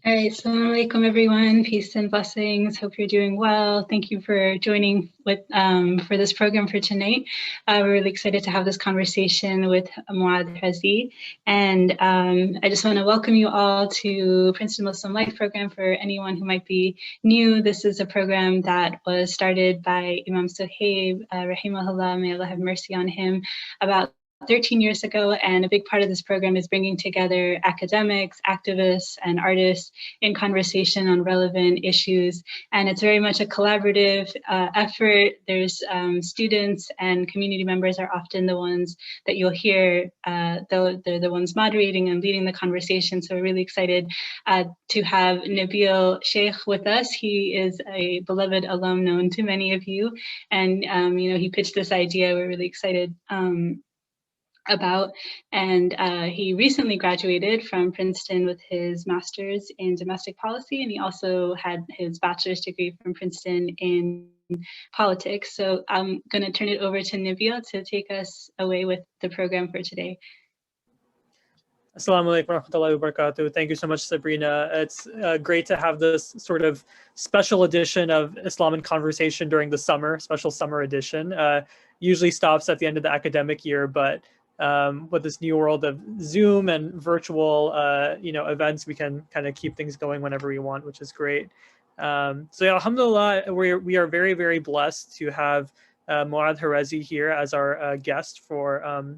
All right, assalamu alaikum everyone. Peace and blessings. Hope you're doing well. Thank you for joining for this program for tonight. We're really excited to have this conversation with Muad Hrezi. And I just want to welcome you all to Princeton Muslim Life Program. For anyone who might be new, this is a program that was started by Imam Sohaib, rahimahullah, may Allah have mercy on him, about 13 years ago, and a big part of this program is bringing together academics, activists, and artists in conversation on relevant issues. And it's very much a collaborative effort. There's students and community members are often the ones that you'll hear, they're the ones moderating and leading the conversation. So we're really excited to have Nabil Sheikh with us. He is a beloved alum known to many of you. And he pitched this idea. We're really excited about, and he recently graduated from Princeton with his master's in domestic policy, and he also had his bachelor's degree from Princeton in politics. So I'm going to turn it over to Nabil to take us away with the program for today. Assalamu alaikum warahmatullahi wabarakatuh. Thank you so much, Sabrina. It's great to have this sort of special edition of Islam in Conversation during the summer, special summer edition. Usually stops at the end of the academic year, but with this new world of Zoom and virtual, events, we can kind of keep things going whenever we want, which is great. So yeah, alhamdulillah, we are very, very blessed to have Muad Hrezi here as our guest for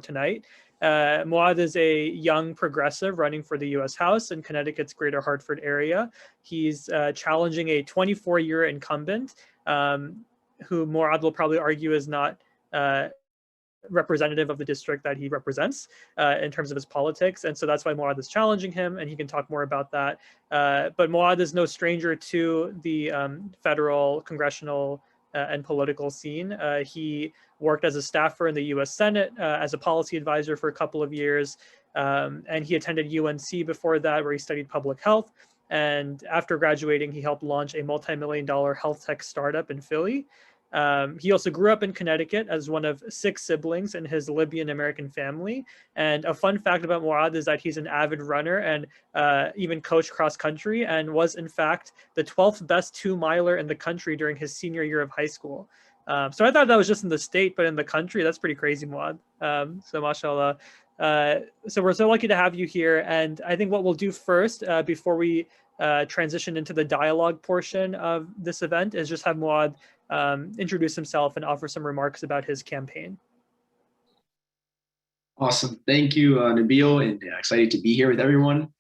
tonight. Muad is a young progressive running for the U.S. House in Connecticut's Greater Hartford area. He's challenging a 24-year incumbent, who Muad will probably argue is not representative of the district that he represents in terms of his politics. And so that's why Muad is challenging him, and he can talk more about that. But Muad is no stranger to the federal, congressional, and political scene. He worked as a staffer in the US Senate, as a policy advisor for a couple of years. And he attended UNC before that, where he studied public health. And after graduating, he helped launch a multi-million-dollar health tech startup in Philly. He also grew up in Connecticut as one of 6 siblings in his Libyan American family. And a fun fact about Muad is that he's an avid runner and even coached cross country, and was in fact the 12th best 2-miler in the country during his senior year of high school. So I thought that was just in the state, but in the country, that's pretty crazy, Muad. So mashallah. So we're so lucky to have you here. And I think what we'll do first, before we transition into the dialogue portion of this event, is just have Muad introduce himself and offer some remarks about his campaign. Awesome. Thank you, Nabil, and excited to be here with everyone.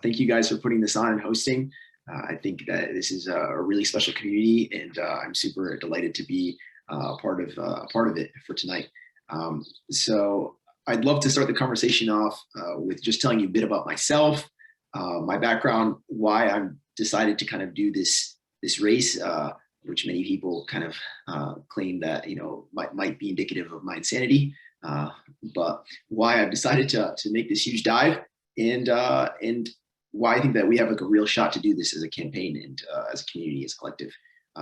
Thank you guys for putting this on and hosting. I think that this is a really special community, and I'm super delighted to be part of it for tonight. So I'd love to start the conversation off with just telling you a bit about myself, my background, why I've decided to kind of do this race, which many people kind of claim that might be indicative of my insanity, but why I've decided to make this huge dive, and why I think that we have like a real shot to do this as a campaign and as a community, as a collective,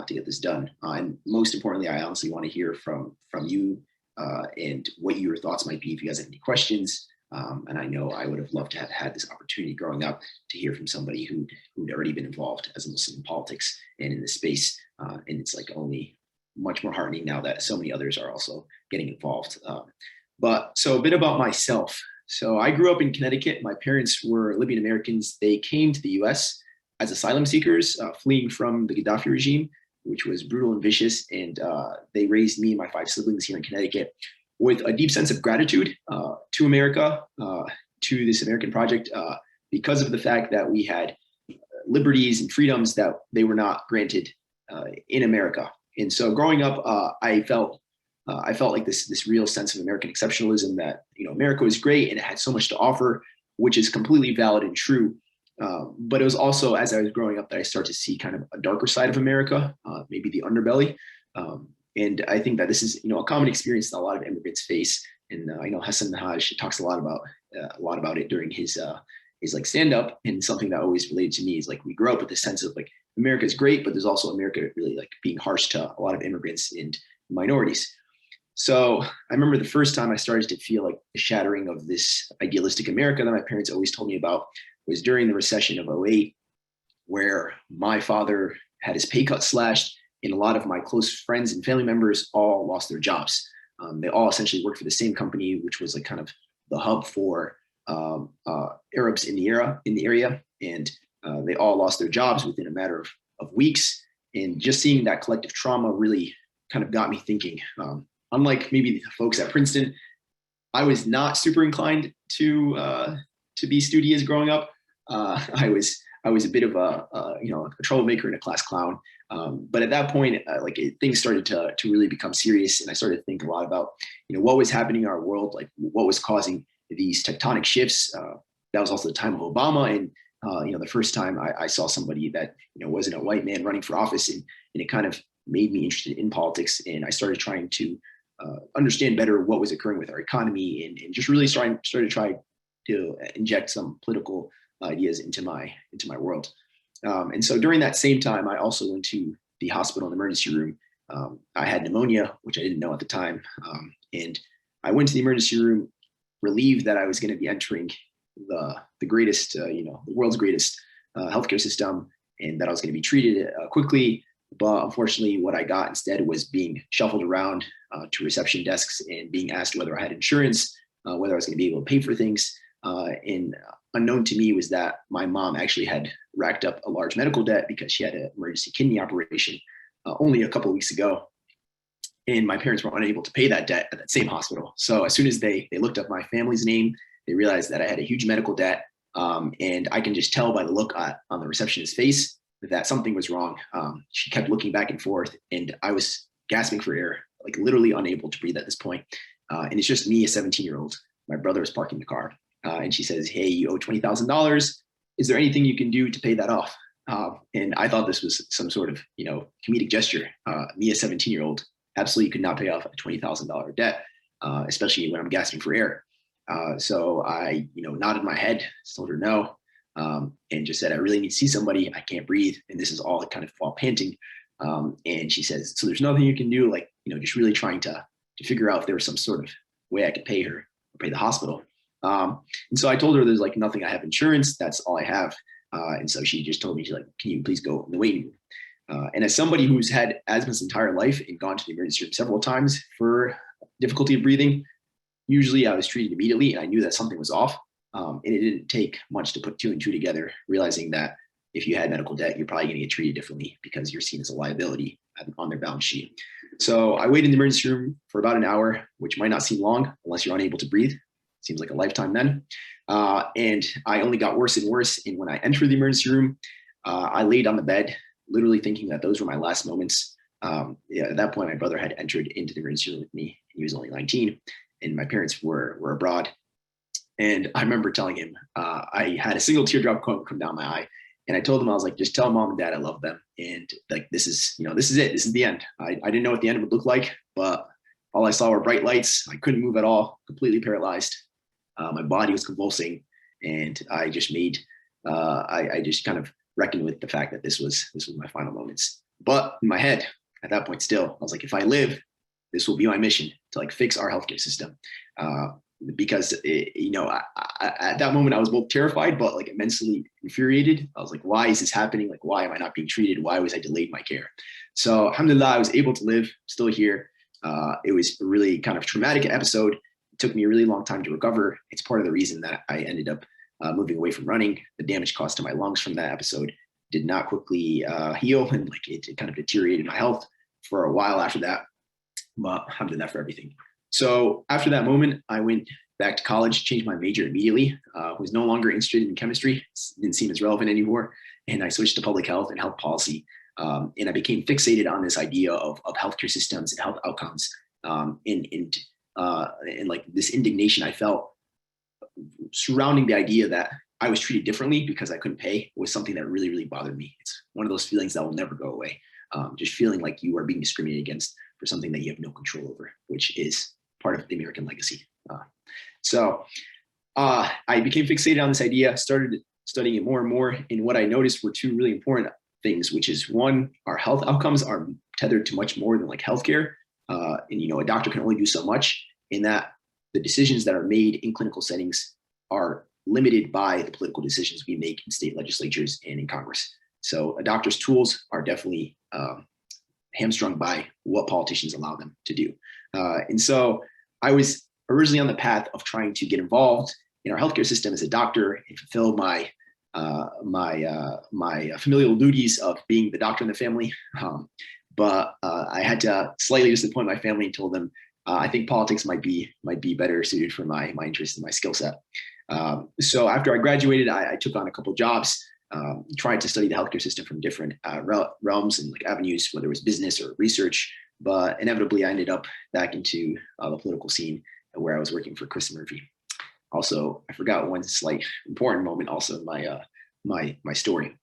to get this done. And most importantly, I honestly want to hear from you and what your thoughts might be, if you guys have any questions. And I know I would have loved to have had this opportunity growing up to hear from somebody who'd already been involved as a Muslim in politics and in this space. And it's like only much more heartening now that so many others are also getting involved. But so a bit about myself. So I grew up in Connecticut. My parents were Libyan Americans. They came to the US as asylum seekers, fleeing from the Gaddafi regime, which was brutal and vicious. And they raised me and my 5 siblings here in Connecticut with a deep sense of gratitude to America, to this American project, because of the fact that we had liberties and freedoms that they were not granted in America. And so growing up, I felt like this real sense of American exceptionalism, that America was great and it had so much to offer, which is completely valid and true. But it was also, as I was growing up, that I started to see kind of a darker side of America, maybe the underbelly. And I think that this is a common experience that a lot of immigrants face. And I know Hassan Minhaj talks a lot about it during his like stand up. And something that always related to me is like, we grow up with this sense of like America is great, but there's also America really like being harsh to a lot of immigrants and minorities. So I remember the first time I started to feel like the shattering of this idealistic America that my parents always told me about was during the recession of '08, where my father had his pay cut slashed, and a lot of my close friends and family members all lost their jobs. They all essentially worked for the same company, which was like kind of the hub for Arabs in the area, and they all lost their jobs within a matter of weeks. And just seeing that collective trauma really kind of got me thinking. Unlike maybe the folks at Princeton, I was not super inclined to be studious growing up. I was a bit of a troublemaker and a class clown. But at that point, things started to really become serious, and I started to think a lot about what was happening in our world, like what was causing these tectonic shifts. That was also the time of Obama, and the first time I saw somebody that wasn't a white man running for office, and it kind of made me interested in politics, and I started trying to understand better what was occurring with our economy, and just really started to try to inject some political ideas into my world. And so during that same time, I also went to the hospital in the emergency room. I had pneumonia, which I didn't know at the time, and I went to the emergency room relieved that I was going to be entering the greatest, the world's greatest healthcare system, and that I was going to be treated quickly. But unfortunately, what I got instead was being shuffled around to reception desks and being asked whether I had insurance, whether I was going to be able to pay for things. And unknown to me was that my mom actually had racked up a large medical debt because she had an emergency kidney operation only a couple of weeks ago. And my parents were unable to pay that debt at that same hospital. So as soon as they looked up my family's name, they realized that I had a huge medical debt. And I can just tell by the look on the receptionist's face that something was wrong. She kept looking back and forth, and I was gasping for air, like literally unable to breathe at this point. And it's just me, a 17-year-old. My brother is parking the car. And she says, "Hey, you owe $20,000. Is there anything you can do to pay that off?" And I thought this was some sort of, comedic gesture. Me, a 17-year-old, absolutely could not pay off a $20,000 debt, especially when I'm gasping for air. So I, nodded my head, told her no, and just said, "I really need to see somebody. I can't breathe." And this is all kind of while panting. And she says, "So there's nothing you can do?" Just really trying to figure out if there was some sort of way I could pay her or pay the hospital. And so I told her there's nothing. I have insurance. That's all I have. And so she just told me, she's like, "Can you please go in the waiting room?" And as somebody who's had asthma his entire life and gone to the emergency room several times for difficulty of breathing, usually I was treated immediately, and I knew that something was off. And it didn't take much to put two and two together, realizing that if you had medical debt, you're probably going to get treated differently because you're seen as a liability on their balance sheet. So I waited in the emergency room for about an hour, which might not seem long unless you're unable to breathe. Seems like a lifetime then. And I only got worse and worse. And when I entered the emergency room, I laid on the bed, literally thinking that those were my last moments. At that point, my brother had entered into the emergency room with me. He was only 19, and my parents were abroad. And I remember telling him, I had a single teardrop come down my eye. And I told him, I was like, "Just tell mom and dad I love them. And this is it. This is the end." I didn't know what the end would look like, but all I saw were bright lights. I couldn't move at all, completely paralyzed. My body was convulsing, and I just I just kind of reckoned with the fact that this was my final moments. But in my head, at that point, still, I was like, if I live, this will be my mission to fix our healthcare system. Because at that moment I was both terrified but immensely infuriated. I was like, why is this happening? Why am I not being treated? Why was I delayed my care? So alhamdulillah, I was able to live, still here. It was a really kind of traumatic episode. It took me a really long time to recover. It's part of the reason that I ended up moving away from running. The damage caused to my lungs from that episode did not quickly heal, and it kind of deteriorated my health for a while after that. But alhamdulillah for everything. So after that moment, I went back to college, changed my major immediately, was no longer interested in chemistry, it didn't seem as relevant anymore. And I switched to public health and health policy. And I became fixated on this idea of healthcare systems and health outcomes. And this indignation I felt surrounding the idea that I was treated differently because I couldn't pay was something that really, really bothered me. It's one of those feelings that will never go away. Just feeling like you are being discriminated against for something that you have no control over, which is part of the American legacy. So I became fixated on this idea, started studying it more and more. And what I noticed were two really important things, which is one, our health outcomes are tethered to much more than healthcare. And a doctor can only do so much, in that the decisions that are made in clinical settings are limited by the political decisions we make in state legislatures and in Congress. So a doctor's tools are definitely hamstrung by what politicians allow them to do. And so I was originally on the path of trying to get involved in our healthcare system as a doctor and fulfill my familial duties of being the doctor in the family. But I had to slightly disappoint my family and told them I think politics might be better suited for my interest and my skill set. So after I graduated, I took on a couple of jobs, tried to study the healthcare system from different realms and like avenues, whether it was business or research. But inevitably, I ended up back into the political scene where I was working for Chris Murphy. Also, I forgot one slight important moment also in my story,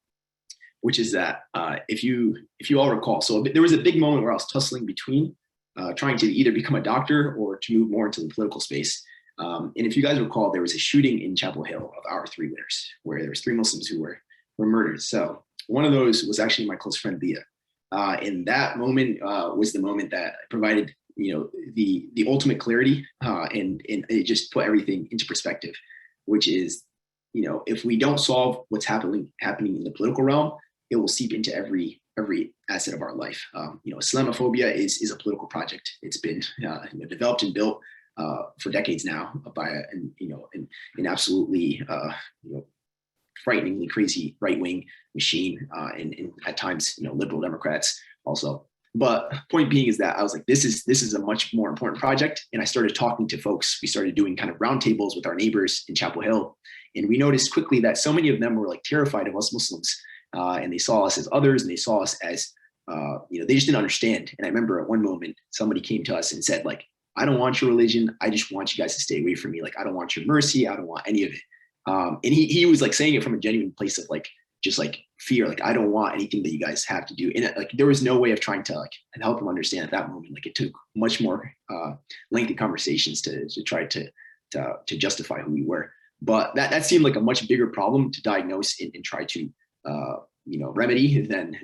which is that if you all recall, so there was a big moment where I was tussling between trying to either become a doctor or to move more into the political space. And if you guys recall, there was a shooting in Chapel Hill of our three winners, where there was 3 Muslims who were murdered. So one of those was actually my close friend Leah. And that moment was the moment that provided, the ultimate clarity, and it just put everything into perspective, which is, if we don't solve what's happening in the political realm, it will seep into every asset of our life. Islamophobia is a political project. It's been developed and built for decades now by an absolutely frighteningly crazy right-wing machine, and at times liberal Democrats also. But point being is that I was like, this is a much more important project, and I started talking to folks. We started doing kind of roundtables with our neighbors in Chapel Hill, and we noticed quickly that so many of them were like terrified of us Muslims, and they saw us as others, and they saw us as they just didn't understand. And I remember at one moment somebody came to us and said, like, I don't want your religion. I just want you guys to stay away from me. Like, I don't want your mercy. I don't want any of it. And he was like saying it from a genuine place of like, just like fear. Like, I don't want anything that you guys have to do. And like, there was no way of trying to like help him understand at that moment. Like, it took much more lengthy conversations to try to justify who we were. But that seemed like a much bigger problem to diagnose and try to remedy than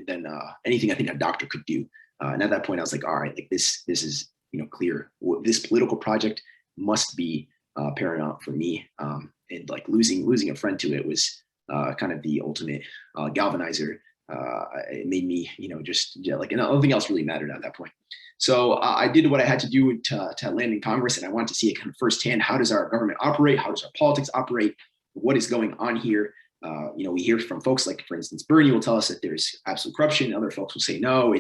anything I think a doctor could do. And at that point, I was like, all right, like this is clear. This political project must be paramount for me. And like losing a friend to it was kind of the ultimate galvanizer. It made me, like, and nothing else really mattered at that point. So I did what I had to do to land in Congress, and I wanted to see it kind of firsthand. How does our government operate? How does our politics operate? What is going on here? We hear from folks like, for instance, Bernie will tell us that there's absolute corruption. Other folks will say, no,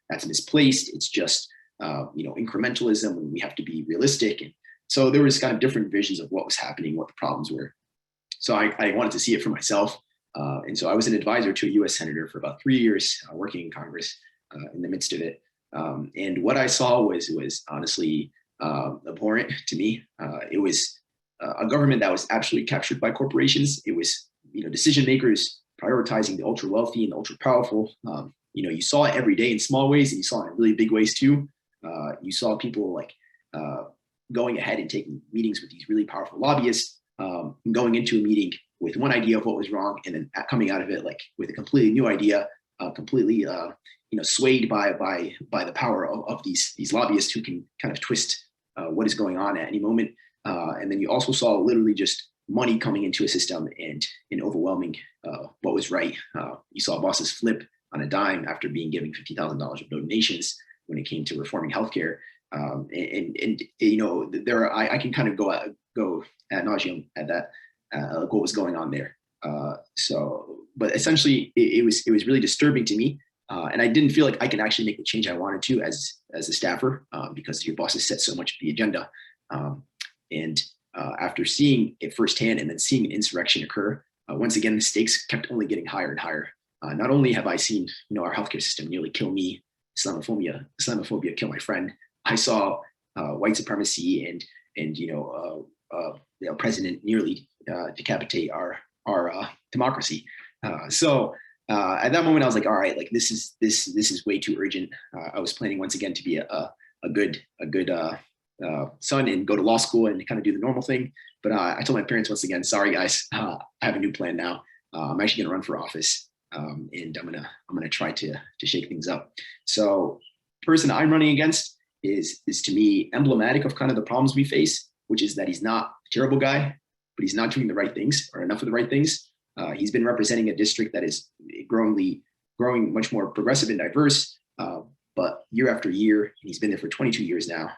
that's misplaced. It's just, incrementalism, and we have to be realistic. And so there was kind of different visions of what was happening, what the problems were. So I wanted to see it for myself. And so I was an advisor to a US Senator for about 3 years, working in Congress in the midst of it. And what I saw was honestly abhorrent to me. It was a government that was absolutely captured by corporations. It was, decision makers prioritizing the ultra wealthy and the ultra powerful. You saw it every day in small ways, and you saw it in really big ways too. You saw people like going ahead and taking meetings with these really powerful lobbyists, going into a meeting with one idea of what was wrong, and then coming out of it like with a completely new idea, completely swayed by the power of these lobbyists who can kind of twist what is going on at any moment. And then you also saw literally just money coming into a system and overwhelming what was right. You saw bosses flip on a dime after being given $50,000 of donations when it came to reforming healthcare. I can kind of go ad nauseum at that, like what was going on there. But essentially it was really disturbing to me. And I didn't feel like I could actually make the change I wanted to as a staffer, because your bosses set so much of the agenda. After seeing it firsthand and then seeing an insurrection occur, once again, the stakes kept only getting higher and higher. Not only have I seen, our healthcare system nearly kill me, Islamophobia kill my friend, I saw white supremacy and president nearly decapitate our democracy. So at that moment, I was like, all right, like this is way too urgent. I was planning once again to be a good son and go to law school and kind of do the normal thing. But I told my parents once again, sorry guys, I have a new plan now. I'm actually going to run for office, and I'm gonna try to shake things up. So the person I'm running against is to me emblematic of kind of the problems we face, which is that he's not a terrible guy, but he's not doing the right things or enough of the right things. He's been representing a district that is growing much more progressive and diverse, but year after year, and he's been there for 22 years now,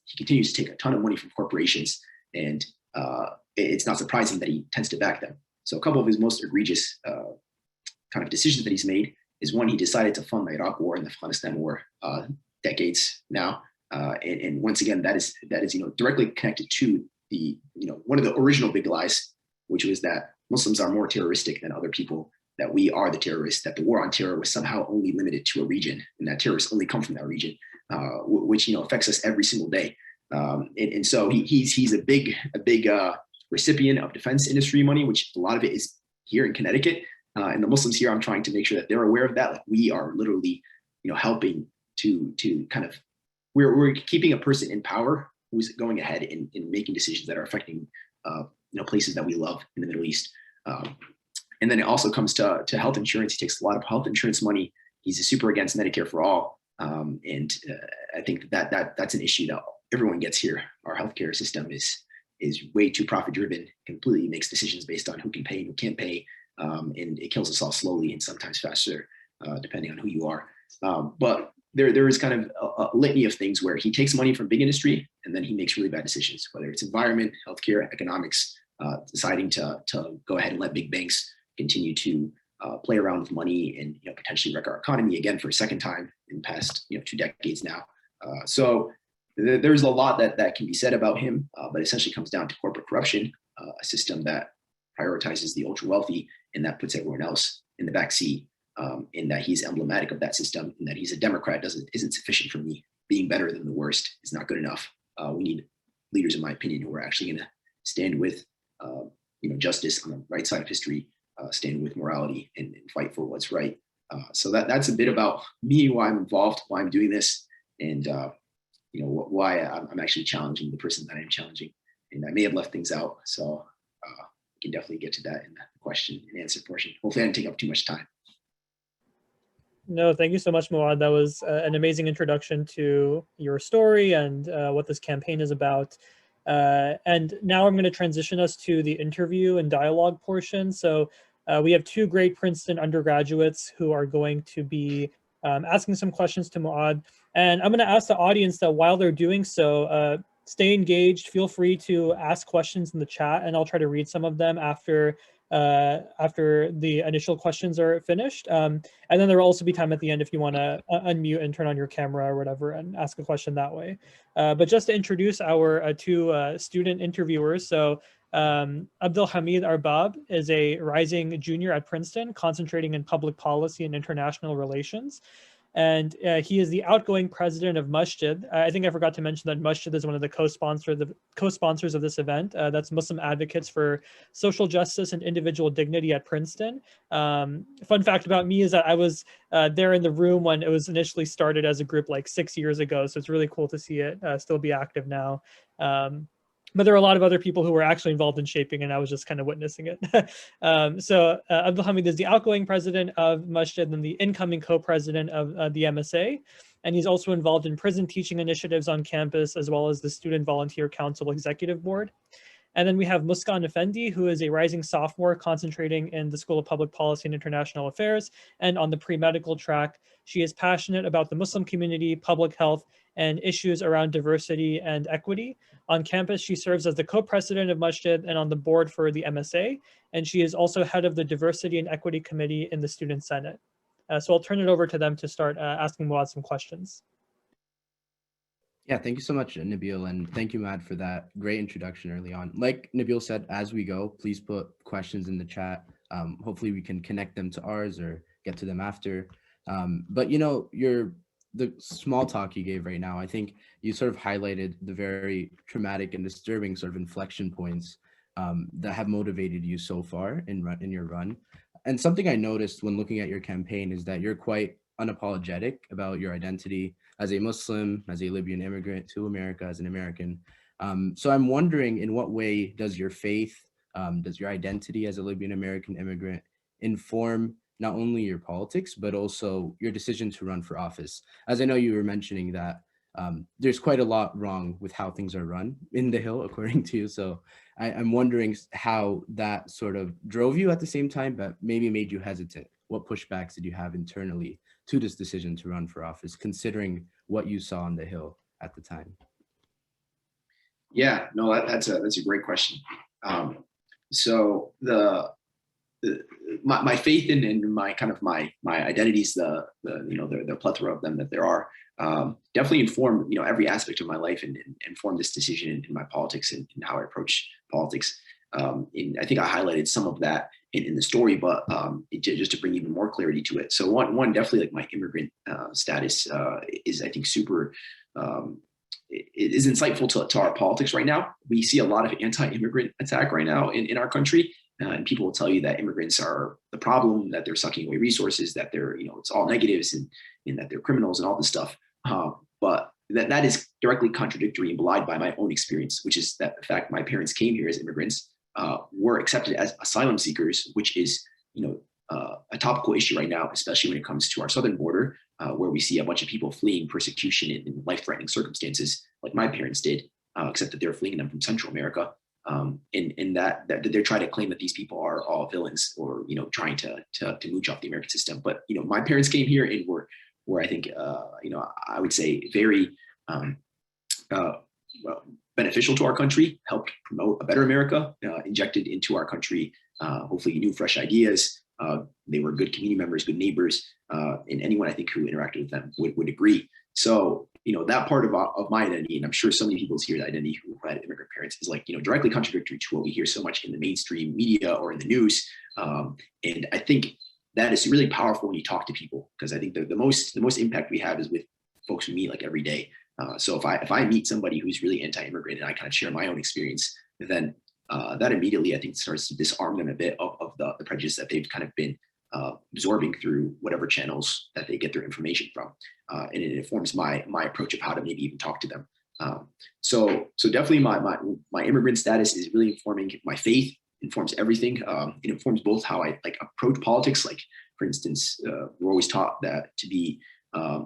he continues to take a ton of money from corporations, and it's not surprising that he tends to back them. So a couple of his most egregious kind of decisions that he's made is one, he decided to fund the Iraq War and the Afghanistan War decades now, and once again, that is directly connected to the one of the original big lies, which was that Muslims are more terroristic than other people, that we are the terrorists, that the war on terror was somehow only limited to a region, and that terrorists only come from that region, which affects us every single day. And so he's a big recipient of defense industry money, which a lot of it is here in Connecticut. And the Muslims here, I'm trying to make sure that they're aware of that. Like, we are literally, helping to kind of, we're keeping a person in power who's going ahead and making decisions that are affecting, places that we love in the Middle East. And then it also comes to health insurance. He takes a lot of health insurance money. He's super against Medicare for all. And I think that's an issue that everyone gets here. Our healthcare system is way too profit driven, completely makes decisions based on who can pay and who can't pay. And it kills us all slowly and sometimes faster, depending on who you are. But there is kind of a litany of things where he takes money from big industry and then he makes really bad decisions, whether it's environment, healthcare, economics, deciding to go ahead and let big banks continue to play around with money and potentially wreck our economy again for a second time in the past 2 decades now. So there's a lot that can be said about him, but essentially comes down to corporate corruption, a system that prioritizes the ultra wealthy and that puts everyone else in the backseat. In that he's emblematic of that system, and that he's a Democrat isn't sufficient for me. Being better than the worst is not good enough. We need leaders, in my opinion, who are actually going to stand with justice on the right side of history, stand with morality, and fight for what's right. So that's a bit about me, why I'm involved, why I'm doing this, and why I'm actually challenging the person that I'm challenging. And I may have left things out, so we can definitely get to that in the question and answer portion. Hopefully I didn't take up too much time. No, thank you so much, Muad. That was an amazing introduction to your story and what this campaign is about. And now I'm going to transition us to the interview and dialogue portion. So we have 2 great Princeton undergraduates who are going to be asking some questions to Muad. And I'm going to ask the audience that while they're doing so, stay engaged. Feel free to ask questions in the chat, and I'll try to read some of them after the initial questions are finished. And then there will also be time at the end if you want to unmute and turn on your camera or whatever and ask a question that way. But just to introduce our 2 student interviewers. So Abdelhamid Arbab is a rising junior at Princeton, concentrating in public policy and international relations. And he is the outgoing president of Masjid. I think I forgot to mention that Masjid is one of the co-sponsors of this event. That's Muslim Advocates for Social Justice and Individual Dignity at Princeton. Fun fact about me is that I was there in the room when it was initially started as a group like 6 years ago. So it's really cool to see it still be active now. But there are a lot of other people who were actually involved in shaping, and I was just kind of witnessing it. So Abdelhamid is the outgoing president of Masjid and the incoming co-president of the MSA. And he's also involved in prison teaching initiatives on campus, as well as the Student Volunteer Council Executive Board. And then we have Muskan Effendi, who is a rising sophomore concentrating in the School of Public Policy and International Affairs and on the pre-medical track. She is passionate about the Muslim community, public health, and issues around diversity and equity. On campus, she serves as the co-president of Masjid and on the board for the MSA, and she is also head of the Diversity and Equity Committee in the Student Senate. So I'll turn it over to them to start asking Muad some questions. Yeah, thank you so much, Nabil, and thank you, Muad, for that great introduction early on. Like Nabil said, as we go, please put questions in the chat. Hopefully we can connect them to ours or get to them after. But the small talk you gave right now, I think you sort of highlighted the very traumatic and disturbing sort of inflection points that have motivated you so far in your run. And something I noticed when looking at your campaign is that you're quite unapologetic about your identity as a Muslim, as a Libyan immigrant to America, as an American. So I'm wondering, in what way does your faith, does your identity as a Libyan American immigrant inform not only your politics, but also your decision to run for office? As I know you were mentioning that there's quite a lot wrong with how things are run in the Hill, according to you. So I'm wondering how that sort of drove you at the same time, but maybe made you hesitant. What pushbacks did you have internally to this decision to run for office, considering what you saw on the Hill at the time? Yeah, no, that's a great question. So my faith in my kind of my identities, the plethora of them that there are, definitely inform every aspect of my life and inform this decision in my politics and how I approach politics. And I think I highlighted some of that in the story, but just to bring even more clarity to it. So one definitely, like, my immigrant status is, I think, super. It is insightful to our politics right now. We see a lot of anti-immigrant attack right now in our country. And people will tell you that immigrants are the problem, that they're sucking away resources, that they're, it's all negatives, and that they're criminals and all this stuff. But that is directly contradictory and belied by my own experience, which is that the fact my parents came here as immigrants, were accepted as asylum seekers, which is, a topical issue right now, especially when it comes to our southern border, where we see a bunch of people fleeing persecution in life-threatening circumstances, like my parents did, except that they're fleeing them from Central America. And that they're trying to claim that these people are all villains, or trying to mooch off the American system. But my parents came here and were I think I would say very beneficial to our country, helped promote a better America, injected into our country hopefully new fresh ideas. They were good community members, good neighbors, and anyone I think who interacted with them would agree. So that part of my identity, and I'm sure so many people's here, the identity who had immigrant parents, is like directly contradictory to what we hear so much in the mainstream media or in the news. And I think that is really powerful when you talk to people, because I think the most impact we have is with folks we meet like every day. So if I meet somebody who's really anti-immigrant and I kind of share my own experience, then that immediately, I think, starts to disarm them a bit of the prejudice that they've kind of been absorbing through whatever channels that they get their information from. And it informs my approach of how to maybe even talk to them. So definitely my immigrant status is really informing my faith, informs everything. It informs both how I approach politics. Like, for instance, we're always taught that to be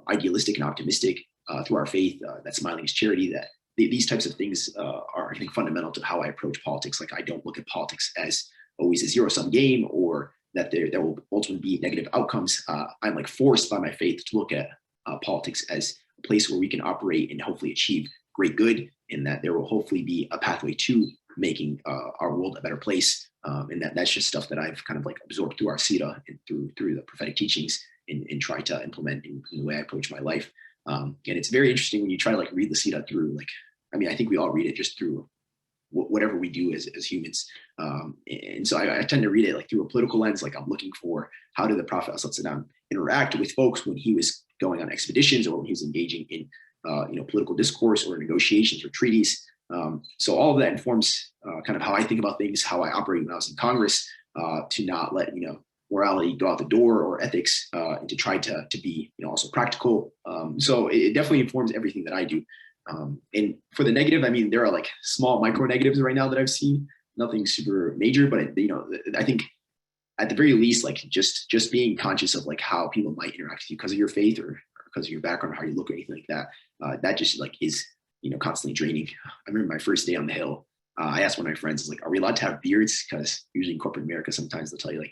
idealistic and optimistic through our faith, that smiling is charity, that these types of things are, I think, fundamental to how I approach politics. Like, I don't look at politics as always a zero-sum game, or that there will ultimately be negative outcomes. I'm forced by my faith to look at politics as a place where we can operate and hopefully achieve great good, and that there will hopefully be a pathway to making our world a better place. And that's just stuff that I've kind of absorbed through our Sira and through the prophetic teachings, and try to implement in the way I approach my life. And it's very interesting when you try to read the Sira through, I think we all read it just through whatever we do as humans. And so I tend to read it through a political lens. I'm looking for, how did the Prophet ﷺ interact with folks when he was going on expeditions, or when he was engaging in political discourse or negotiations or treaties. So all of that informs kind of how I think about things, how I operate when I was in Congress, to not let morality go out the door, or ethics, and to try to be also practical. So it definitely informs everything that I do. And for the negative, there are small micro negatives right now that I've seen, nothing super major, but I think at the very least, just being conscious of how people might interact with you because of your faith, or because of your background, or how you look, or anything like that. That just is constantly draining. I remember my first day on the Hill. I asked one of my friends, are we allowed to have beards? Because usually in corporate America, sometimes they'll tell you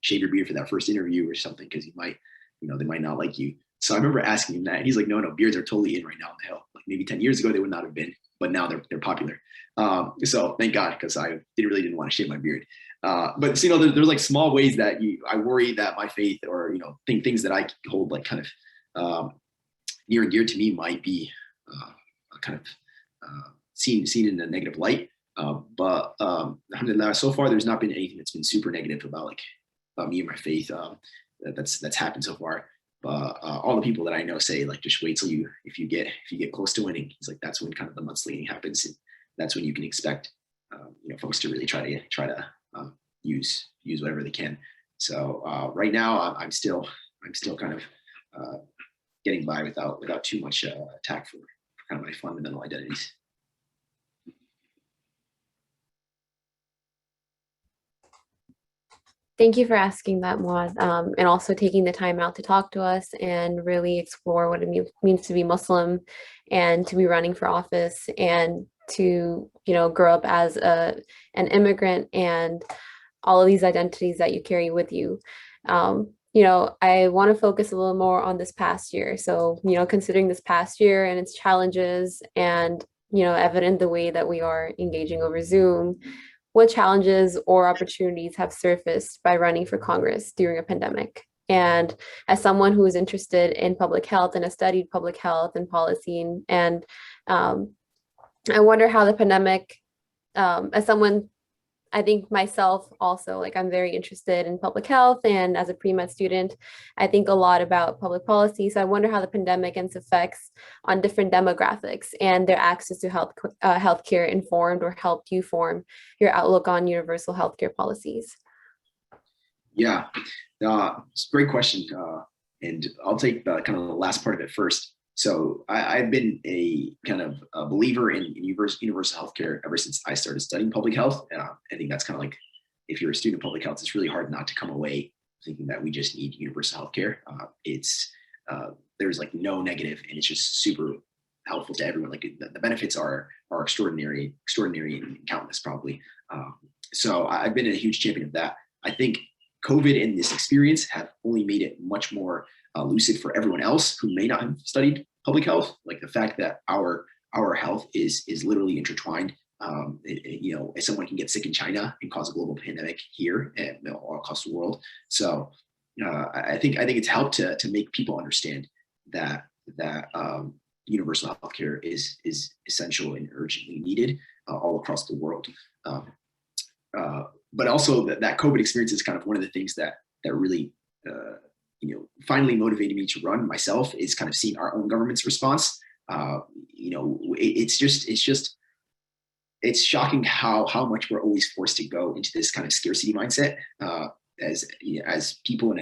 shave your beard for that first interview or something, because you might, they might not like you. So I remember asking him that, and he's like, no, beards are totally in right now on the Hill. Maybe 10 years ago, they would not have been, but now they're popular. So thank God, because I didn't want to shave my beard. But there's small ways that I worry that my faith, or things that I hold kind of near and dear to me, might be kind of seen in a negative light. But alhamdulillah, so far there's not been anything that's been super negative about me and my faith that's happened so far. But all the people that I know say just wait till if you get close to winning. It's that's when kind of the mudslinging happens, and that's when you can expect folks to really try to use whatever they can. So right now I'm still kind of getting by without too much attack for kind of my fundamental identities. Thank you for asking that, Muad, and also taking the time out to talk to us and really explore what it means to be Muslim and to be running for office and to, grow up as an immigrant and all of these identities that you carry with you. I want to focus a little more on this past year. So, considering this past year and its challenges and, evident the way that we are engaging over Zoom, what challenges or opportunities have surfaced by running for Congress during a pandemic? And as someone who is interested in public health and has studied public health and policy, and I wonder how the pandemic, as someone, I think myself also, like I'm very interested in public health, and as a pre-med student, I think a lot about public policy. So I wonder how the pandemic and its effects on different demographics and their access to healthcare informed or helped you form your outlook on universal healthcare policies. Yeah, it's a great question. And I'll take kind of the last part of it first. So I've been a kind of a believer in universal healthcare ever since I started studying public health. I think that's kind of like, if you're a student of public health, it's really hard not to come away thinking that we just need universal healthcare. There's like no negative, and it's just super helpful to everyone. Like the benefits are extraordinary and countless probably. So I've been a huge champion of that. I think COVID and this experience have only made it much more lucid for everyone else who may not have studied public health. Like the fact that our health is literally intertwined. If someone can get sick in China and cause a global pandemic here and all across the world. So I think it's helped to make people understand that universal healthcare is essential and urgently needed all across the world. But also that COVID experience is kind of one of the things that really finally motivated me to run myself, is kind of seeing our own government's response. It's shocking how much we're always forced to go into this kind of scarcity mindset as people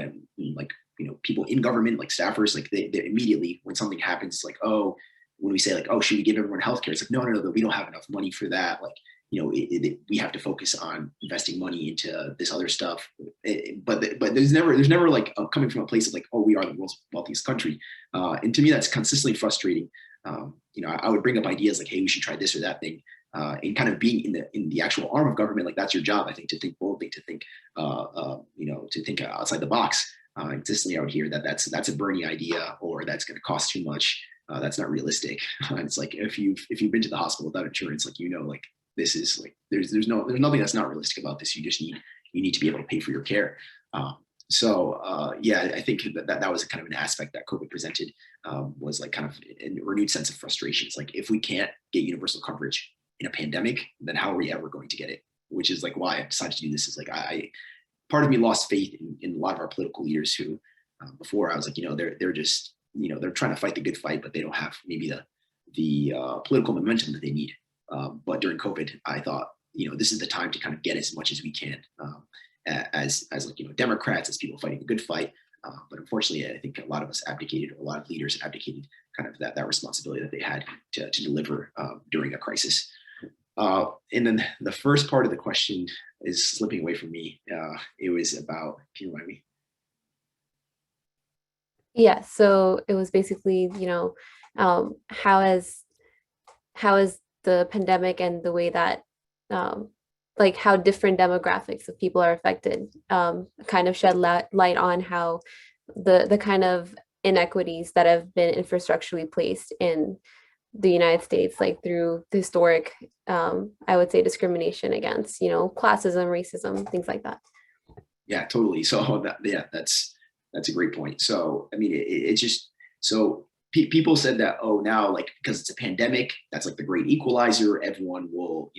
people in government, like staffers, like they immediately, when something happens, like, oh, when we say like, oh, should we give everyone healthcare? It's like, no, we don't have enough money for that. Like, we have to focus on investing money into this other stuff. But there's never like coming from a place of like, oh, we are the world's wealthiest country. And to me, that's consistently frustrating. I would bring up ideas like, hey, we should try this or that thing. And kind of being in the actual arm of government, like that's your job, I think, to think boldly, to think outside the box. Consistently out here, that's a Bernie idea, or that's going to cost too much. That's not realistic. It's like if you've been to the hospital without insurance, like like this is like there's nothing that's not realistic about this. You just need to be able to pay for your care. I think that was kind of an aspect that COVID presented, was like kind of a renewed sense of frustration. It's like, if we can't get universal coverage in a pandemic, then how are we ever going to get it? Which is like why I decided to do this. Is like part of me lost faith in a lot of our political leaders who, before I was like, they're just, they're trying to fight the good fight, but they don't have maybe the political momentum that they need. But during COVID, I thought, this is the time to kind of get as much as we can, as like, Democrats, as people fighting the good fight. But unfortunately, I think a lot of us abdicated, a lot of leaders abdicated kind of that responsibility that they had to deliver during a crisis. And then the first part of the question is slipping away from me. It was about, can you remind me? Yeah, so it was basically, how is the pandemic and the way that like how different demographics of people are affected, kind of shed light on how the kind of inequities that have been infrastructurally placed in the United States, like through the historic, I would say, discrimination against, classism, racism, things like that. Yeah, totally. So that's a great point. So, I mean, it's just, so people said that, oh, now, like, because it's a pandemic, that's like the great equalizer. Everyone will,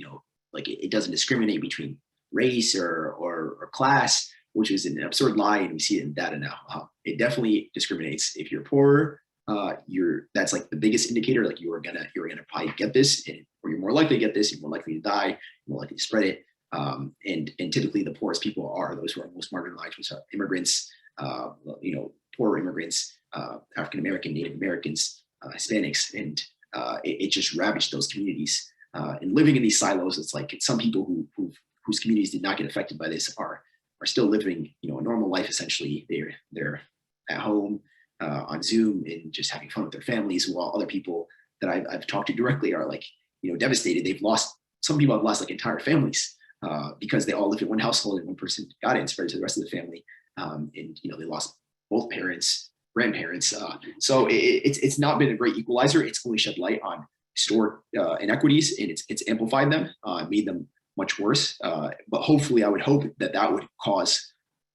like it doesn't discriminate between race or class, which is an absurd lie. And we see it in data now. It definitely discriminates. If you're poor, that's like the biggest indicator. Like you're gonna probably get this, or you're more likely to get this. You're more likely to die. You're more likely to spread it. And typically the poorest people are those who are most marginalized, which are immigrants. Poor immigrants, African American, Native Americans, Hispanics, and it just ravaged those communities. And living in these silos, it's like some people whose communities did not get affected by this are are still living, a normal life. Essentially, they're at home on Zoom and just having fun with their families, while other people that I've talked to directly are like, devastated. Some people have lost like entire families because they all live in one household and one person got it and spread it to the rest of the family. And they lost both parents, grandparents. So it's not been a great equalizer. It's only shed light on historic inequities, and it's amplified them, made them much worse. But hopefully, I would hope that would cause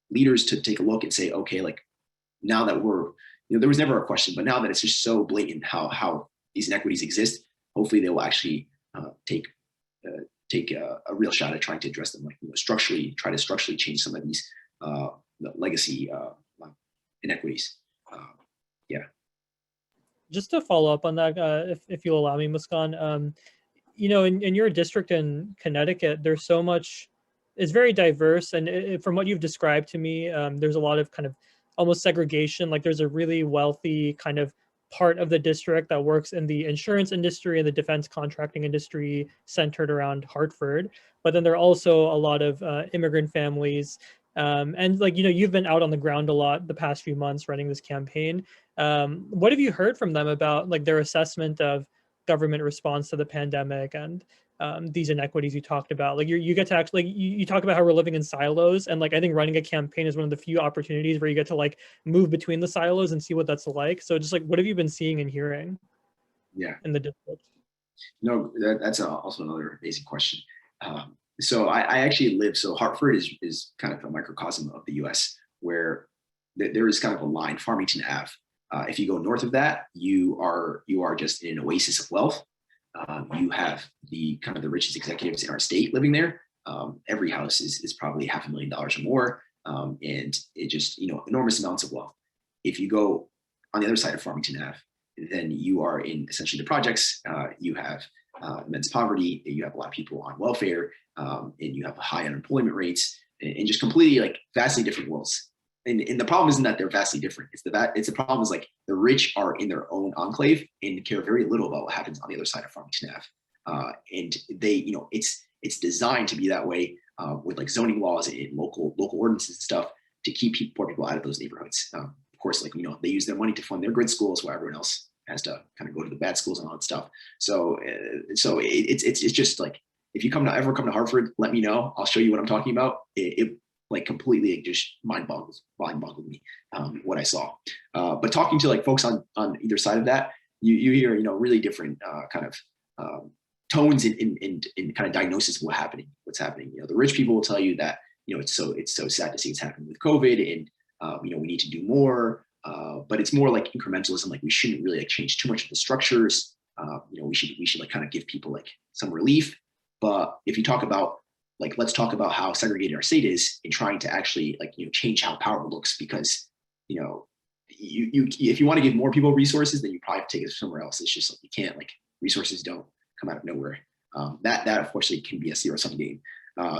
leaders to take a look and say, okay, like now that there was never a question, but now that it's just so blatant how these inequities exist, hopefully they will actually take a real shot at trying to address them, like structurally change some of these legacy inequities. Yeah. Just to follow up on that, if you'll allow me, Muskan, in your district in Connecticut, there's so much, it's very diverse. And from what you've described to me, there's a lot of kind of almost segregation. Like there's a really wealthy kind of part of the district that works in the insurance industry and the defense contracting industry centered around Hartford. But then there are also a lot of immigrant families. And like, you've been out on the ground a lot the past few months running this campaign. What have you heard from them about like their assessment of government response to the pandemic and these inequities you talked about? Like you get to actually, you talk about how we're living in silos, and like I think running a campaign is one of the few opportunities where you get to like move between the silos and see what that's like. So just like, what have you been seeing and hearing? Yeah, in the district? No, that's also another amazing question. So I actually live, so Hartford is kind of a microcosm of the US, where there is kind of a line, Farmington Ave. If you go north of that, you are just in an oasis of wealth. You have the kind of the richest executives in our state living there. Every house is probably $500,000 or more. And it just, enormous amounts of wealth. If you go on the other side of Farmington Ave, then you are in essentially the projects. You have immense poverty. You have a lot of people on welfare, and you have high unemployment rates, and just completely like vastly different worlds. And the problem isn't that they're vastly different. It's the problem is like the rich are in their own enclave and care very little about what happens on the other side of Farmington Ave. And they, it's designed to be that way with like zoning laws and local ordinances and stuff to keep poor people out of those neighborhoods. Of course, like, they use their money to fund their good schools while everyone else has to kind of go to the bad schools and all that stuff. So it's just like, if you ever come to Hartford, let me know. I'll show you what I'm talking about. It like completely just mind boggled me what I saw. But talking to like folks on either side of that, you hear really different kind of tones in kind of diagnosis of what's happening. The rich people will tell you that it's so sad to see what's happening with COVID, and we need to do more. But it's more like incrementalism. Like we shouldn't really like change too much of the structures. We should like kind of give people like some relief. But if you talk about like, let's talk about how segregated our state is in trying to actually like, change how power looks, because, if you want to give more people resources, then you probably have to take it somewhere else. It's just like, you can't, like, resources don't come out of nowhere. That unfortunately can be a zero-sum game.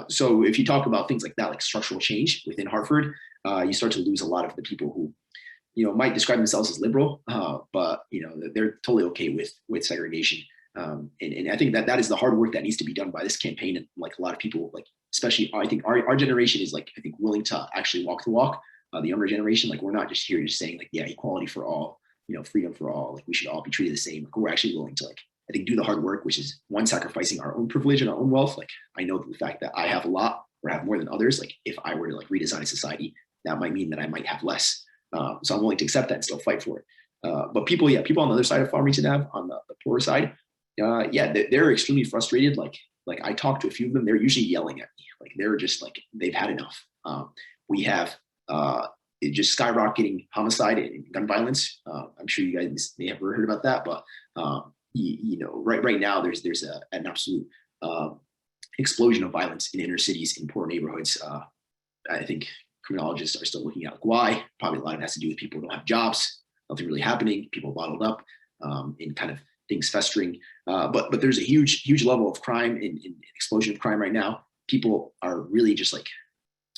So if you talk about things like that, like structural change within Hartford, you start to lose a lot of the people who, might describe themselves as liberal, but, they're totally okay with segregation. And I think that is the hard work that needs to be done by this campaign. And like a lot of people, like, especially I think our generation is like, I think, willing to actually walk the walk. The younger generation, like, we're not just here just saying like, yeah, equality for all, freedom for all, like we should all be treated the same. Like, we're actually willing to, like, I think, do the hard work, which is one, sacrificing our own privilege and our own wealth. Like, I know the fact that I have a lot or have more than others, like if I were to like redesign society, that might mean that I might have less. So I'm willing to accept that and still fight for it. But people on the other side of Farmington Ave, on the poorer side, they're extremely frustrated. Like I talked to a few of them, they're usually yelling at me. Like, they're just like, they've had enough. We have just skyrocketing homicide and gun violence. I'm sure you guys may have heard about that, but right now there's an absolute explosion of violence in inner cities, in poor neighborhoods. I think criminologists are still looking at like why. Probably a lot of it has to do with people who don't have jobs, nothing really happening, people bottled up, and kind of things festering. But there's a huge level of crime and explosion of crime right now. People are really just like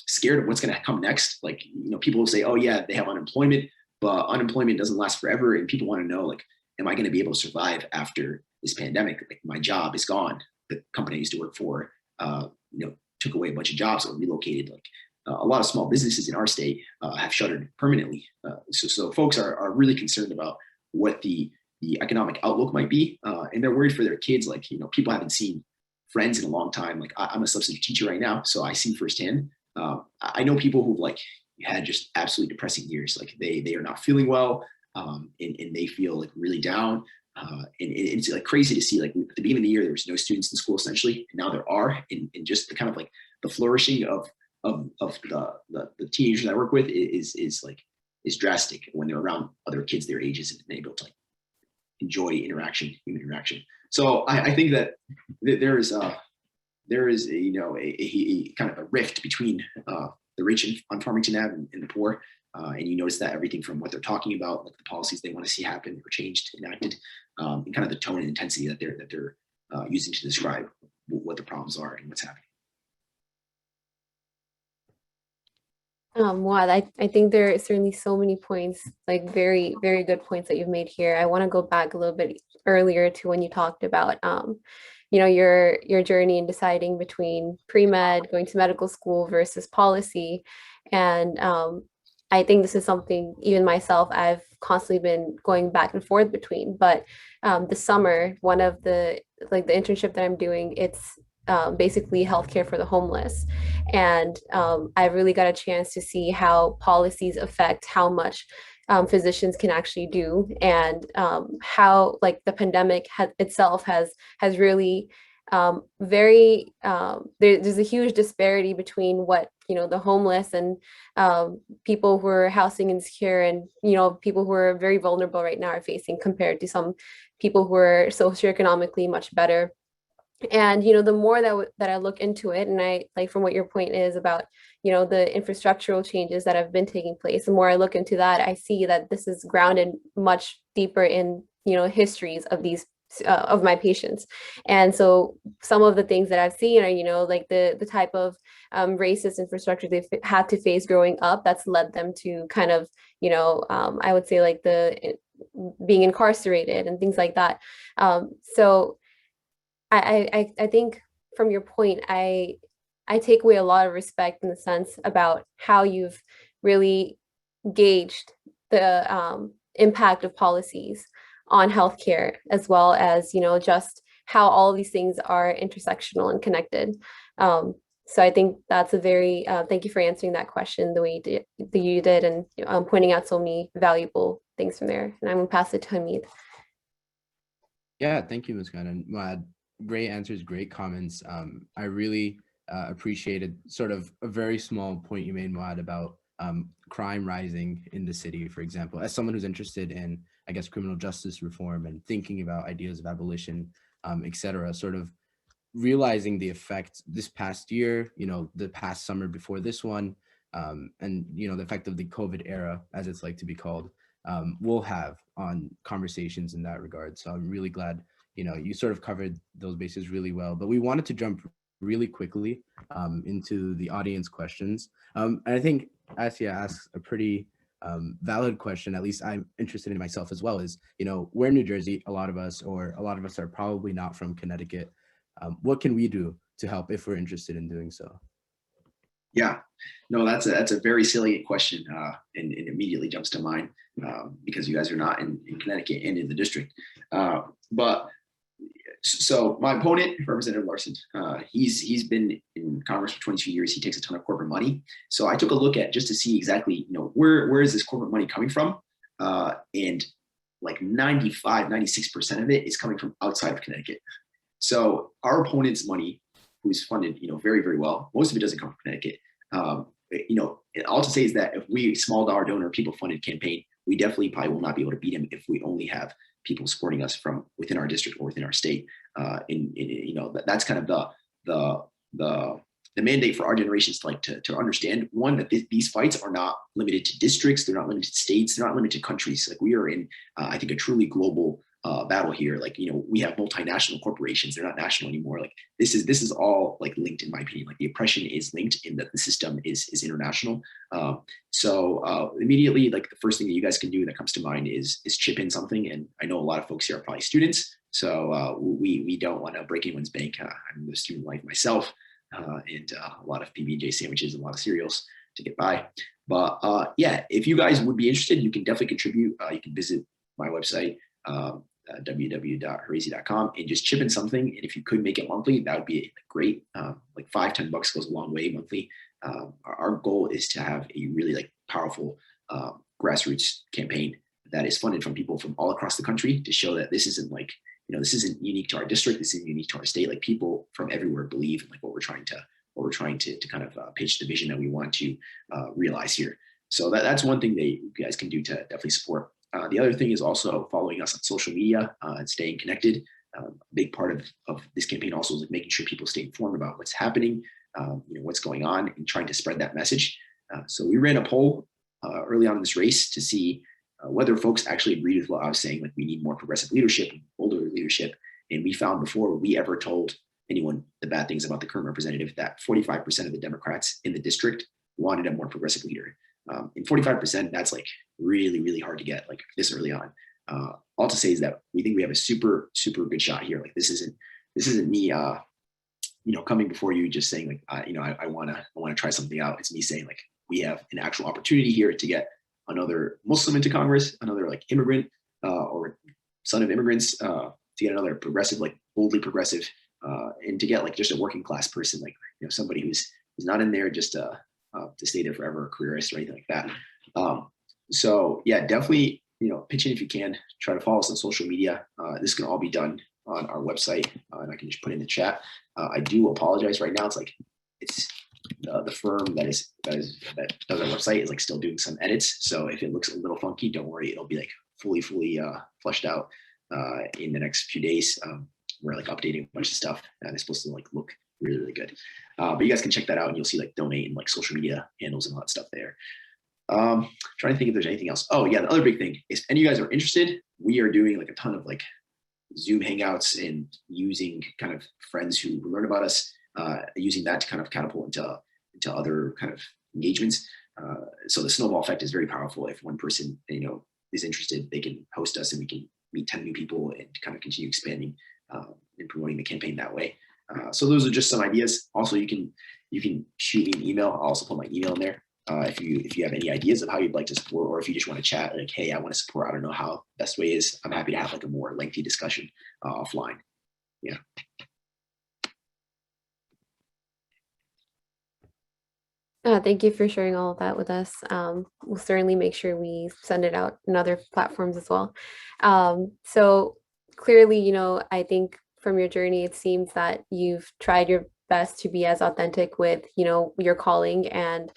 scared of what's going to come next. Like, people will say, oh yeah, they have unemployment, but unemployment doesn't last forever. And people want to know, like, am I going to be able to survive after this pandemic? Like, my job is gone. The company I used to work for, took away a bunch of jobs or relocated like a lot of small businesses in our state have shuttered permanently. So folks are really concerned about what the economic outlook might be, and they're worried for their kids. Like, people haven't seen friends in a long time. Like, I'm a substitute teacher right now, so I see firsthand. I know people who've like had just absolutely depressing years. Like, they are not feeling well, and they feel like really down. And it's like crazy to see, like, at the beginning of the year, there was no students in school essentially, and now there are, and just the kind of like the flourishing of the teenagers I work with is drastic when they're around other kids their ages and able to like enjoy human interaction. So I think that there is a kind of a rift between the rich on Farmington Ave and the poor. And you notice that everything from what they're talking about, like the policies they want to see happen or changed, enacted, and kind of the tone and intensity that they're using to describe what the problems are and what's happening. Muad, I think there are certainly so many points, like very, very good points that you've made here. I want to go back a little bit earlier to when you talked about, your journey in deciding between pre-med, going to medical school versus policy. And I think this is something even myself, I've constantly been going back and forth between. But this summer, one of the internship that I'm doing, it's basically healthcare for the homeless. And I really got a chance to see how policies affect how much physicians can actually do, and how like the pandemic itself has really there's a huge disparity between what the homeless and people who are housing insecure and people who are very vulnerable right now are facing compared to some people who are socioeconomically much better. And the more that I look into it, and I like from what your point is about the infrastructural changes that have been taking place, the more I look into that, I see that this is grounded much deeper in histories of these of my patients. And so some of the things that I've seen are like the type of racist infrastructure they've had to face growing up that's led them to kind of I would say like the being incarcerated and things like that. So I think from your point, I take away a lot of respect in the sense about how you've really gauged the impact of policies on healthcare, as well as just how all of these things are intersectional and connected. So I think that's a very thank you for answering that question the way you did, and pointing out so many valuable things from there. And I'm gonna pass it to Hamid. Yeah, thank you, Muskan and Muad. Great answers, great comments. I really appreciated sort of a very small point you made, Muad, about crime rising in the city, for example. As someone who's interested in, I guess, criminal justice reform and thinking about ideas of abolition, et cetera, sort of realizing the effect this past year, the past summer before this one, and, the effect of the COVID era, as it's like to be called, will have on conversations in that regard. So I'm really glad you sort of covered those bases really well, but we wanted to jump really quickly into the audience questions. And I think Asia asks a pretty valid question, at least I'm interested in myself as well, is, we're in New Jersey, a lot of us are probably not from Connecticut. What can we do to help if we're interested in doing so? Yeah, no, that's a very salient question, and it immediately jumps to mind because you guys are not in Connecticut and in the district. So my opponent, Representative Larson, he's been in Congress for 22 years. He takes a ton of corporate money. So I took a look at just to see exactly, where is this corporate money coming from? And like 96% of it is coming from outside of Connecticut. So our opponent's money, who's funded, very, very well, most of it doesn't come from Connecticut. All to say is that if we small dollar donor people funded campaign, we definitely probably will not be able to beat him if we only have people supporting us from within our district or within our state. That's kind of the mandate for our generations to understand, one, that these fights are not limited to districts, they're not limited to states, they're not limited to countries. Like, we are in, I think, a truly global battle here. Like, we have multinational corporations, they're not national anymore. Like, this is all like linked, in my opinion. Like, the oppression is linked in that the system is international. So immediately, like, the first thing that you guys can do that comes to mind is chip in something. And I know a lot of folks here are probably students, so we don't want to break anyone's bank. I'm the student life myself. and a lot of PB&J sandwiches and a lot of cereals to get by. But yeah, if you guys would be interested, you can definitely contribute. You can visit my website, www.hrezi.com, and just chip in something. And if you could make it monthly, that would be great. Like $5-10 goes a long way monthly. Our goal is to have a really like powerful grassroots campaign that is funded from people from all across the country to show that this isn't like, this isn't unique to our district. This isn't unique to our state. Like people from everywhere believe in like what we're trying to kind of pitch the vision that we want to realize here. So that's one thing that you guys can do to definitely support. The other thing is also following us on social media and staying connected. A big part of this campaign also is like making sure people stay informed about what's happening, what's going on, and trying to spread that message. So we ran a poll early on in this race to see whether folks actually agreed with what I was saying, like we need more progressive leadership, older leadership. And we found before we ever told anyone the bad things about the current representative that 45% of the Democrats in the district wanted a more progressive leader. And 45%, that's like really, really hard to get like this early on. All to say is that we think we have a super, super good shot here. Like this isn't me, coming before you just saying like, I want to try something out. It's me saying like, we have an actual opportunity here to get another Muslim into Congress, another like immigrant or son of immigrants, to get another progressive, like boldly progressive, and to get like just a working class person, like somebody who's not in there just to stay there forever, a careerist or anything like that. So yeah, definitely pitch in if you can. Try to follow us on social media. This can all be done on our website, and I can just put it in the chat. I do apologize right now. It's the firm that does our website is like still doing some edits. So if it looks a little funky, don't worry. It'll be like fully fleshed out in the next few days. We're like updating a bunch of stuff, and it's supposed to like look really, really good. But you guys can check that out, and you'll see like donate and like social media handles and all that stuff there. Trying to think if there's anything else. Oh yeah, the other big thing is, any of you guys are interested, we are doing like a ton of like Zoom hangouts and using kind of friends who learn about us, using that to kind of catapult into other kind of engagements. So the snowball effect is very powerful. If one person is interested, they can host us and we can meet 10 new people and kind of continue expanding and promoting the campaign that way. So those are just some ideas. Also, you can shoot me an email. I'll also put my email in there. If you have any ideas of how you'd like to support, or if you just want to chat, like, hey, I want to support, I don't know how the best way is, I'm happy to have like a more lengthy discussion offline. Yeah. Thank you for sharing all of that with us. We'll certainly make sure we send it out in other platforms as well. So clearly, I think from your journey, it seems that you've tried your best to be as authentic with, your calling and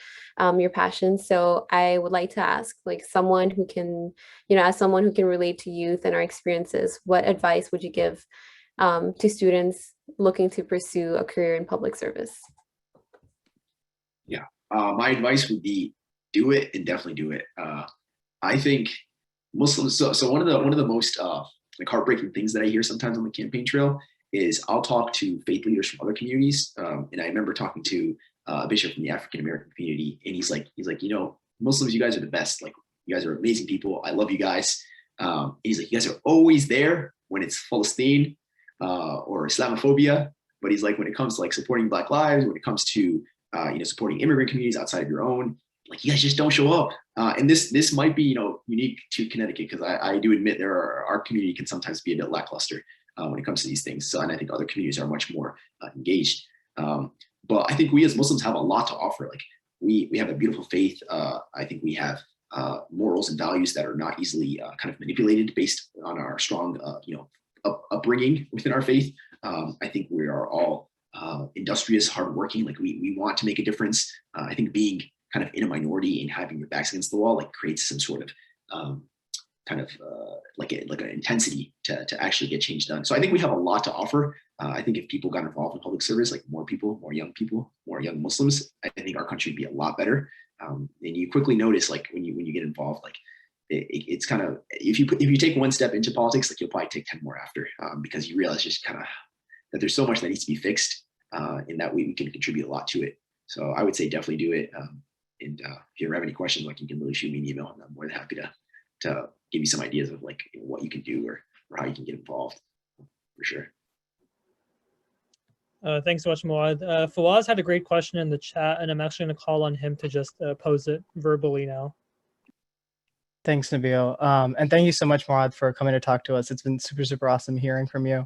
your passion. So I would like to ask, like someone who can, as someone who can relate to youth and our experiences, what advice would you give to students looking to pursue a career in public service? Yeah, my advice would be do it, and definitely do it. I think Muslims. So one of the most like heartbreaking things that I hear sometimes on the campaign trail is I'll talk to faith leaders from other communities, and I remember talking to a bishop from the African American community, and he's like, Muslims, you guys are the best. Like, you guys are amazing people. I love you guys. He's like, you guys are always there when it's Palestine or Islamophobia, but he's like, when it comes to like supporting Black lives, when it comes to supporting immigrant communities outside of your own, like, you guys just don't show up. And this might be unique to Connecticut, because I do admit our community can sometimes be a bit lackluster when it comes to these things. So, and I think other communities are much more engaged. But I think we as Muslims have a lot to offer. Like, we have a beautiful faith. I think we have morals and values that are not easily kind of manipulated based on our strong upbringing within our faith. I think we are all industrious, hardworking. Like, we want to make a difference. I think being kind of in a minority and having your backs against the wall like creates some sort of like an intensity to actually get change done. So I think we have a lot to offer. I think if people got involved in public service, like more young Muslims, I think our country would be a lot better. And you quickly notice, like, when you get involved, like it's kind of, if you take one step into politics, like, you'll probably take 10 more after, because you realize just kind of that there's so much that needs to be fixed, and that we can contribute a lot to it. So I would say definitely do it. And if you ever have any questions, like, you can really shoot me an email, and I'm more than happy to give you some ideas of like what you can do or how you can get involved, for sure. Thanks so much, Muad. Fawaz had a great question in the chat, and I'm actually going to call on him to just pose it verbally now. Thanks, Nabil. And thank you so much, Muad, for coming to talk to us. It's been super, super awesome hearing from you.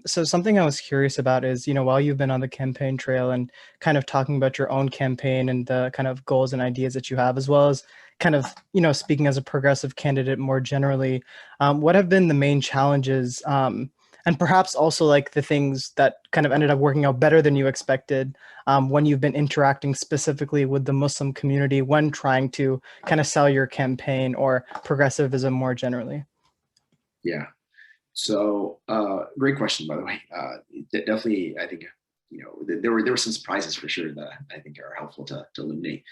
So something I was curious about is, while you've been on the campaign trail and kind of talking about your own campaign and the kind of goals and ideas that you have, as well as kind of, speaking as a progressive candidate more generally, what have been the main challenges and perhaps also like the things that kind of ended up working out better than you expected when you've been interacting specifically with the Muslim community when trying to kind of sell your campaign or progressivism more generally? Yeah. So great question, by the way. Definitely, I think, there were some surprises for sure that I think are helpful to illuminate.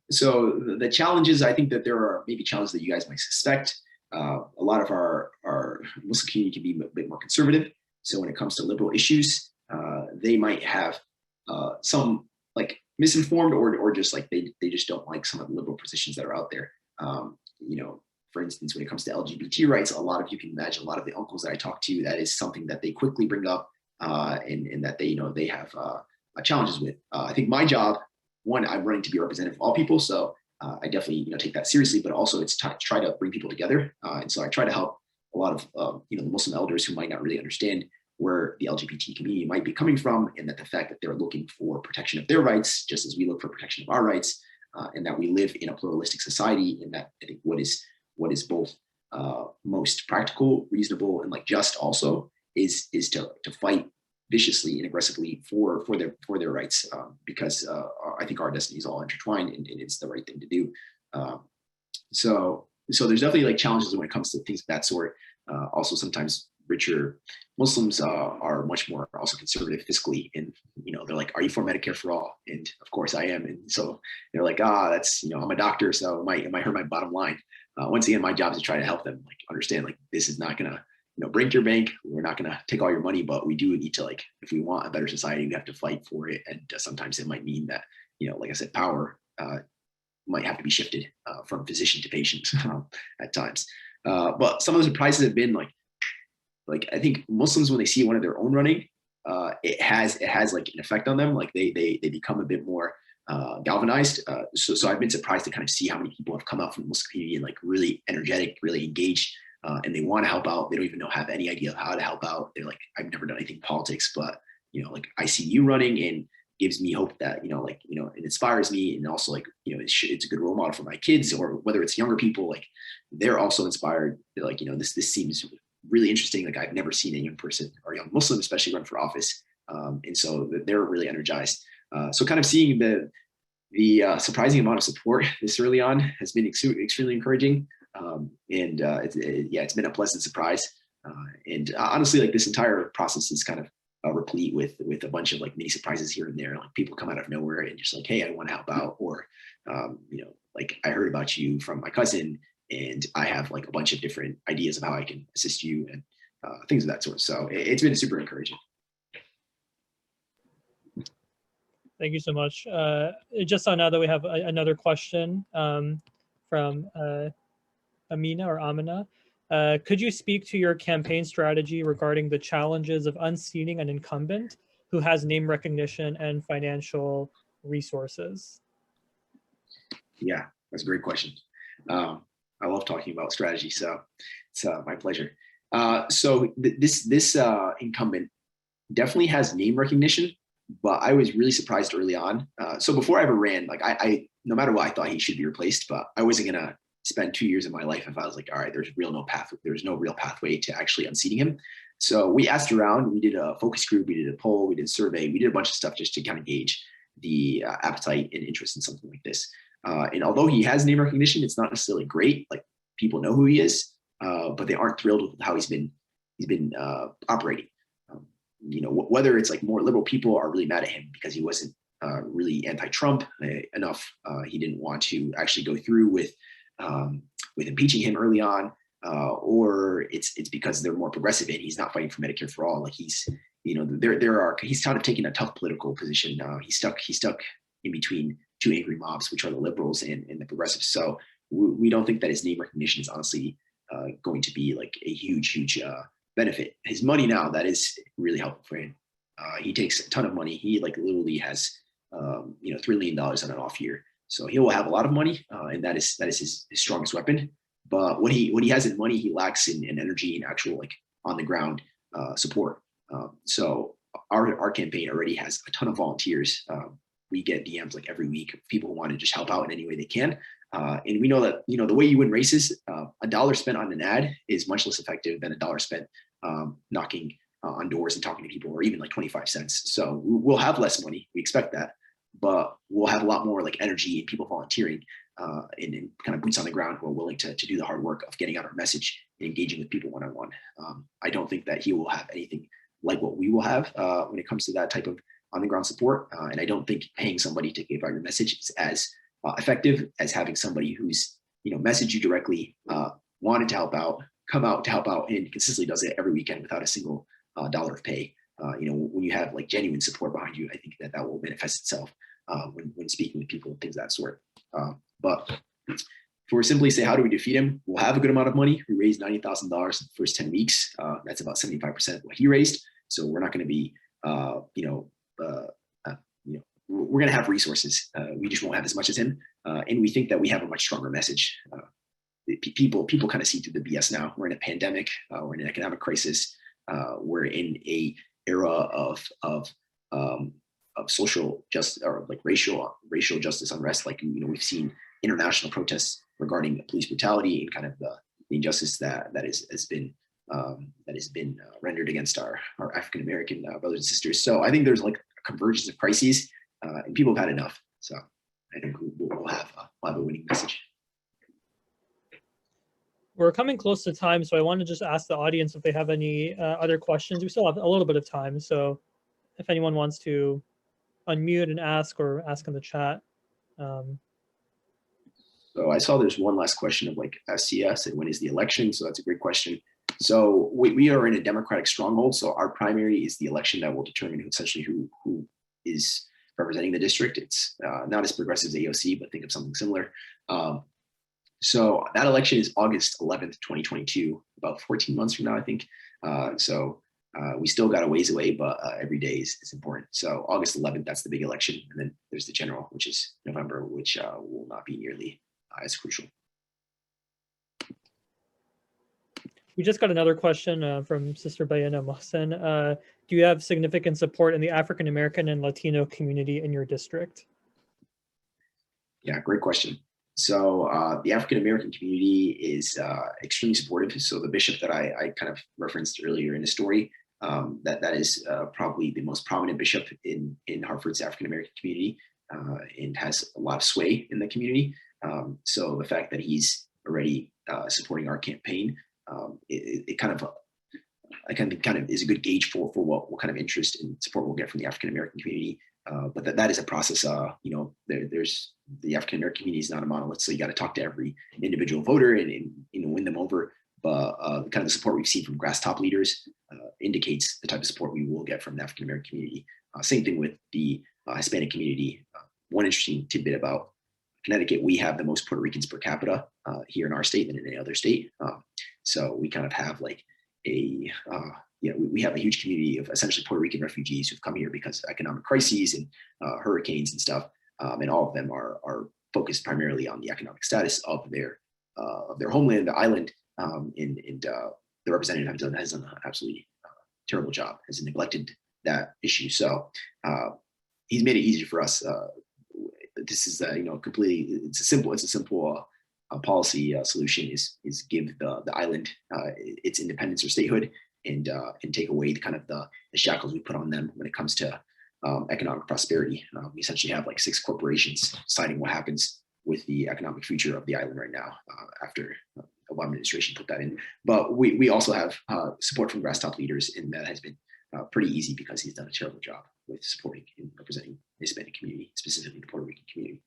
So the challenges, I think that there are maybe challenges that you guys might suspect. A lot of our Muslim community can be a bit more conservative. So when it comes to liberal issues, they might have some like misinformed or just like they just don't like some of the liberal positions that are out there. For instance, when it comes to LGBT rights, a lot of you can imagine a lot of the uncles that I talk to, that is something that they quickly bring up and that they have challenges with. I think my job, one, I'm running to be a representative of all people, so I definitely take that seriously. But also, it's to try to bring people together, and so I try to help a lot of the Muslim elders who might not really understand where the LGBT community might be coming from, and that the fact that they're looking for protection of their rights, just as we look for protection of our rights, and that we live in a pluralistic society, and that I think what is both most practical, reasonable, and like just also is to fight viciously and aggressively for their rights, because I think our destiny is all intertwined, and it's the right thing to do. So there's definitely like challenges when it comes to things of that sort. Also, sometimes richer Muslims are much more also conservative fiscally, and they're like, "Are you for Medicare for all?" And of course I am, and so they're like, that's I'm a doctor, so it might hurt my bottom line. Once again, my job is to try to help them like understand like this is not gonna break your bank. We're not gonna take all your money, but we do need to, like, if we want a better society, we have to fight for it. And sometimes it might mean that like I said, power might have to be shifted from physician to patient at times. But some of the surprises have been like I think Muslims, when they see one of their own running, it has like an effect on them. Like they become a bit more galvanized. So I've been surprised to kind of see how many people have come out from the Muslim community and like really energetic, really engaged, and they want to help out. They don't even have any idea of how to help out. They're like, I've never done anything politics, but like I see you running, and gives me hope that it inspires me, and also like it's a good role model for my kids, or whether it's younger people, like they're also inspired. They're like, this seems really interesting. Like I've never seen a young person or a young Muslim especially run for office, and so they're really energized. So kind of seeing the surprising amount of support this early on has been extremely encouraging, it's been a pleasant surprise. And honestly, like this entire process is kind of replete with a bunch of like mini surprises here and there. Like people come out of nowhere and just like, hey, I want to help out, or like I heard about you from my cousin, and I have like a bunch of different ideas of how I can assist you, and things of that sort. So it's been super encouraging. Thank you so much. Just saw now that we have another question from Amina or Amina. Could you speak to your campaign strategy regarding the challenges of unseating an incumbent who has name recognition and financial resources? Yeah, that's a great question. I love talking about strategy, so it's my pleasure. So this incumbent definitely has name recognition, but I was really surprised early on. So before I ever ran, like I no matter what, I thought he should be replaced, but I wasn't gonna spend 2 years of my life if I was like, all right, there's no real pathway to actually unseating him. So we asked around, we did a focus group, we did a poll, we did a survey, we did a bunch of stuff just to kind of gauge the appetite and interest in something like this. And although he has name recognition, it's not necessarily great. Like people know who he is, but they aren't thrilled with how he's been operating. Whether it's like more liberal people are really mad at him because he wasn't really anti-Trump enough. He didn't want to actually go through with impeaching him early on, or it's because they're more progressive and he's not fighting for Medicare for all. Like he's kind of taking a tough political position. He's stuck in between two angry mobs, which are the liberals and the progressives. So we don't think that his name recognition is honestly going to be like a huge benefit. His money now, that is really helpful for him. He takes a ton of money. He like literally has $3 million on an off year. So he will have a lot of money, and that is his strongest weapon. But what he has in money, he lacks in energy and actual like on the ground support. So our campaign already has a ton of volunteers. We get DMs like every week of people who want to just help out in any way they can. And we know that the way you win races, $1 spent on an ad is much less effective than $1 spent knocking on doors and talking to people, or even like 25 cents. So we'll have less money. We expect that, but we'll have a lot more like energy and people volunteering and kind of boots on the ground who are willing to do the hard work of getting out our message and engaging with people one-on-one. I don't think that he will have anything like what we will have when it comes to that type of on-the-ground support. And I don't think paying somebody to give out your message is as effective as having somebody who's messaged you directly, wanted to help out, come out to help out, and consistently does it every weekend without a single dollar of pay. When you have like genuine support behind you, I think that will manifest itself when speaking with people and things of that sort. But if we simply say, how do we defeat him? We'll have a good amount of money. We raised $90,000 in the first 10 weeks. That's about 75% of what he raised. So we're not going to be, we're going to have resources. We just won't have as much as him. And we think that we have a much stronger message. People kind of see through the BS now. We're in a pandemic. We're in an economic crisis. We're in a era of social justice, or like racial justice unrest. Like we've seen international protests regarding police brutality and kind of the injustice that has been rendered against our African American brothers and sisters. So I think there's like a convergence of crises, and people have had enough. So I think we'll have a winning message. We're coming close to time, so I want to just ask the audience if they have any other questions. We still have a little bit of time, so if anyone wants to unmute and ask, or ask in the chat. So I saw there's one last question of like SCS and when is the election? So that's a great question. So we are in a Democratic stronghold. So our primary is the election that will determine essentially who is representing the district. It's not as progressive as AOC, but think of something similar. So that election is August 11th, 2022, about 14 months from now, I think. We still got a ways away, but every day is important. So August 11th, that's the big election. And then there's the general, which is November, which will not be nearly as crucial. We just got another question from Sister Bayana Mohsen. Do you have significant support in the African American and Latino community in your district? Yeah, great question. So the African American community is extremely supportive. So the bishop that I kind of referenced earlier in the story, that is probably the most prominent bishop in Hartford's African American community, and has a lot of sway in the community. So the fact that he's already supporting our campaign, it kind of is a good gauge for what kind of interest and support we'll get from the African American community. But that is a process. There's the African American community is not a monolith, so you got to talk to every individual voter and win them over. But the kind of support we've seen from grass top leaders indicates the type of support we will get from the African American community. Same thing with the Hispanic community. One interesting tidbit about Connecticut: we have the most Puerto Ricans per capita here in our state than in any other state. So we kind of have like we have a huge community of essentially Puerto Rican refugees who've come here because of economic crises and hurricanes and stuff. And all of them are focused primarily on the economic status of their homeland, the island. And the representative has done an absolutely terrible job, has neglected that issue. So he's made it easier for us. This is completely, it's a simple policy solution is give the island its independence or statehood, and take away the shackles we put on them when it comes to economic prosperity. We essentially have like 6 corporations deciding what happens with the economic future of the island right now after Obama administration put that in. But we also have support from grass top leaders, and that has been pretty easy because he's done a terrible job with supporting and representing the Hispanic community, specifically the Puerto Rican community.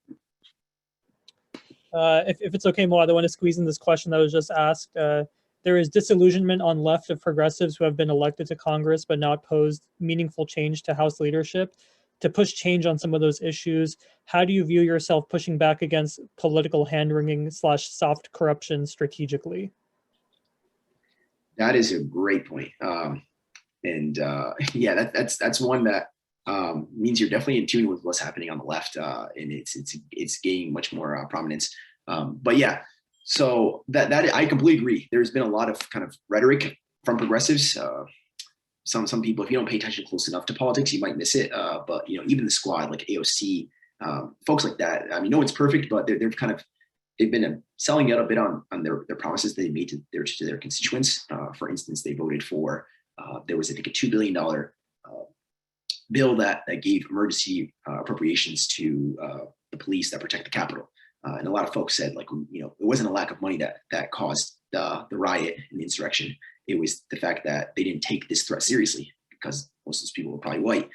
If it's okay, Muad, I want to squeeze in this question that was just asked. There is disillusionment on left of progressives who have been elected to Congress but not posed meaningful change to House leadership. To push change on some of those issues, how do you view yourself pushing back against political hand-wringing / soft corruption strategically? That is a great point. And yeah, that's one that means you're definitely in tune with what's happening on the left, and it's gaining much more prominence. But yeah, so that I completely agree. There's been a lot of kind of rhetoric from progressives. Some people, if you don't pay attention close enough to politics, you might miss it. But you know, even the squad like AOC, folks like that. I mean, no one's perfect, but they've been selling out a bit on their promises they made to their constituents. For instance, they voted for there was, I think, a $2 billion bill that gave emergency appropriations to the police that protect the Capitol. And a lot of folks said, like, you know, it wasn't a lack of money that caused the riot and the insurrection. It was the fact that they didn't take this threat seriously, because most of those people were probably white.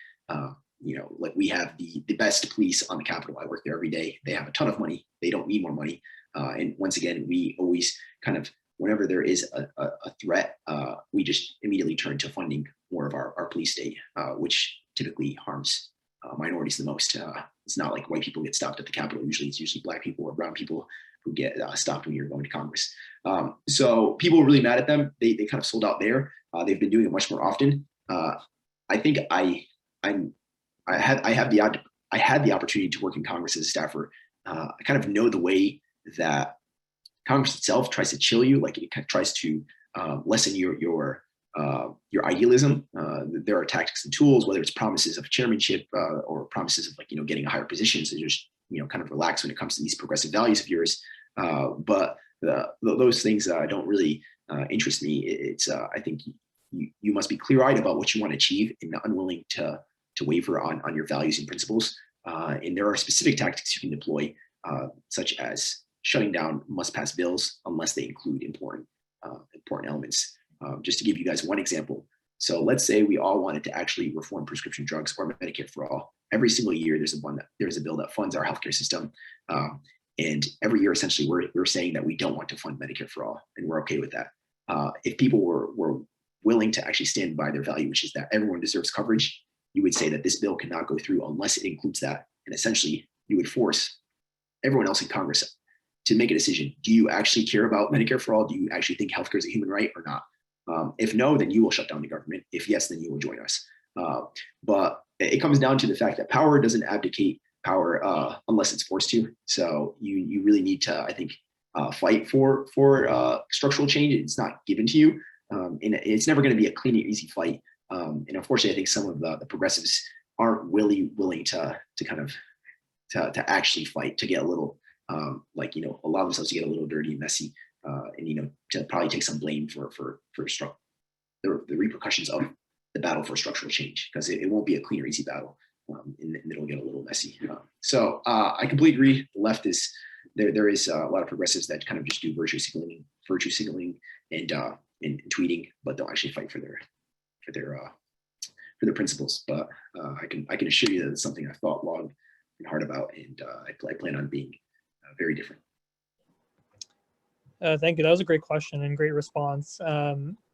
You know, like, we have the best police on the Capitol. I work there every day. They have a ton of money. They don't need more money. And once again, we always kind of, whenever there is a threat, we just immediately turn to funding more of our police state, which typically harms minorities the most. It's not like white people get stopped at the Capitol. It's usually Black people or brown people who get stopped when you're going to Congress. So people were really mad at them. They kind of sold out there. They've been doing it much more often. I think I had the opportunity to work in Congress as a staffer. I kind of know the way that Congress itself tries to chill you, like it kind of tries to lessen your idealism. There are tactics and tools, whether it's promises of chairmanship or promises of, like, you know, getting a higher position, so just, you know, kind of relax when it comes to these progressive values of yours. But those things don't really interest me. It's I think you must be clear-eyed about what you want to achieve and unwilling to waver on your values and principles. And there are specific tactics you can deploy, such as shutting down must-pass bills unless they include important elements. Just to give you guys one example. So let's say we all wanted to actually reform prescription drugs or Medicare for all. Every single year, there's a bill that funds our healthcare system. And every year, essentially, we're saying that we don't want to fund Medicare for all, and we're okay with that. If people were willing to actually stand by their value, which is that everyone deserves coverage, you would say that this bill cannot go through unless it includes that. And essentially, you would force everyone else in Congress to make a decision. Do you actually care about Medicare for all? Do you actually think healthcare is a human right or not? If no, then you will shut down the government. If yes, then you will join us. But it comes down to the fact that power doesn't abdicate power unless it's forced to. So you really need to, I think, fight for structural change. It's not given to you, and it's never going to be a clean and easy fight. And unfortunately, I think some of the progressives aren't really willing to kind of to actually fight, to get a little like, you know, allow themselves to get a little dirty and messy, and, you know, to probably take some blame for the repercussions of the battle for structural change, because it won't be a clean or easy battle, and it'll get a little messy. So I completely agree. The left is there is a lot of progressives that kind of just do virtue signaling and tweeting, but don't actually fight for their principles. But I can assure you that it's something I've thought long and hard about, and I plan on being very different. Thank you. That was a great question and great response.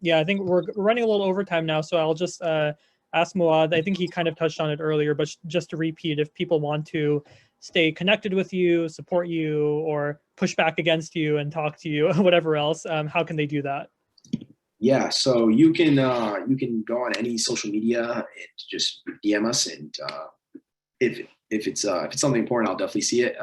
Yeah, I think we're running a little overtime now, so I'll just ask Muad. I think he kind of touched on it earlier, but just to repeat, if people want to stay connected with you, support you, or push back against you and talk to you, whatever else, how can they do that? Yeah, so you can go on any social media and just DM us, and if it's something important, I'll definitely see it.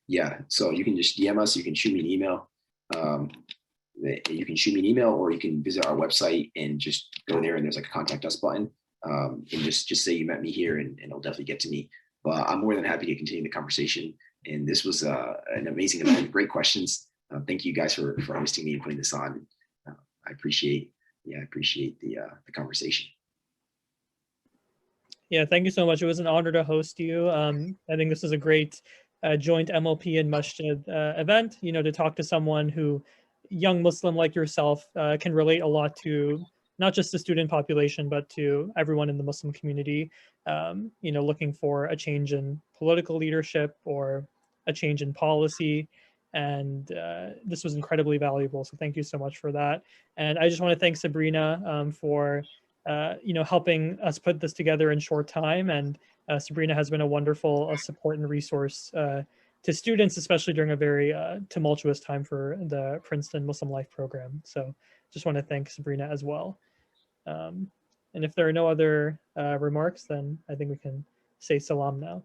Yeah, so you can just DM us. You can shoot me an email. You can shoot me an email, or you can visit our website and just go there, and there's like a contact us button, and just say you met me here, and it'll definitely get to me. But I'm more than happy to continue the conversation. And this was an amazing event. Great questions. Thank you guys for hosting me and putting this on. I appreciate the conversation. Yeah, thank you so much. It was an honor to host you. I think this is a great joint MLP and Masjid event, you know, to talk to someone who, young Muslim like yourself, can relate a lot to, not just the student population, but to everyone in the Muslim community, you know, looking for a change in political leadership or a change in policy. And this was incredibly valuable. So thank you so much for that. And I just want to thank Sabrina for, you know, helping us put this together in short time. And Sabrina has been a wonderful support and resource to students, especially during a very tumultuous time for the Princeton Muslim Life program. So just want to thank Sabrina as well. And if there are no other remarks, then I think we can say salam now.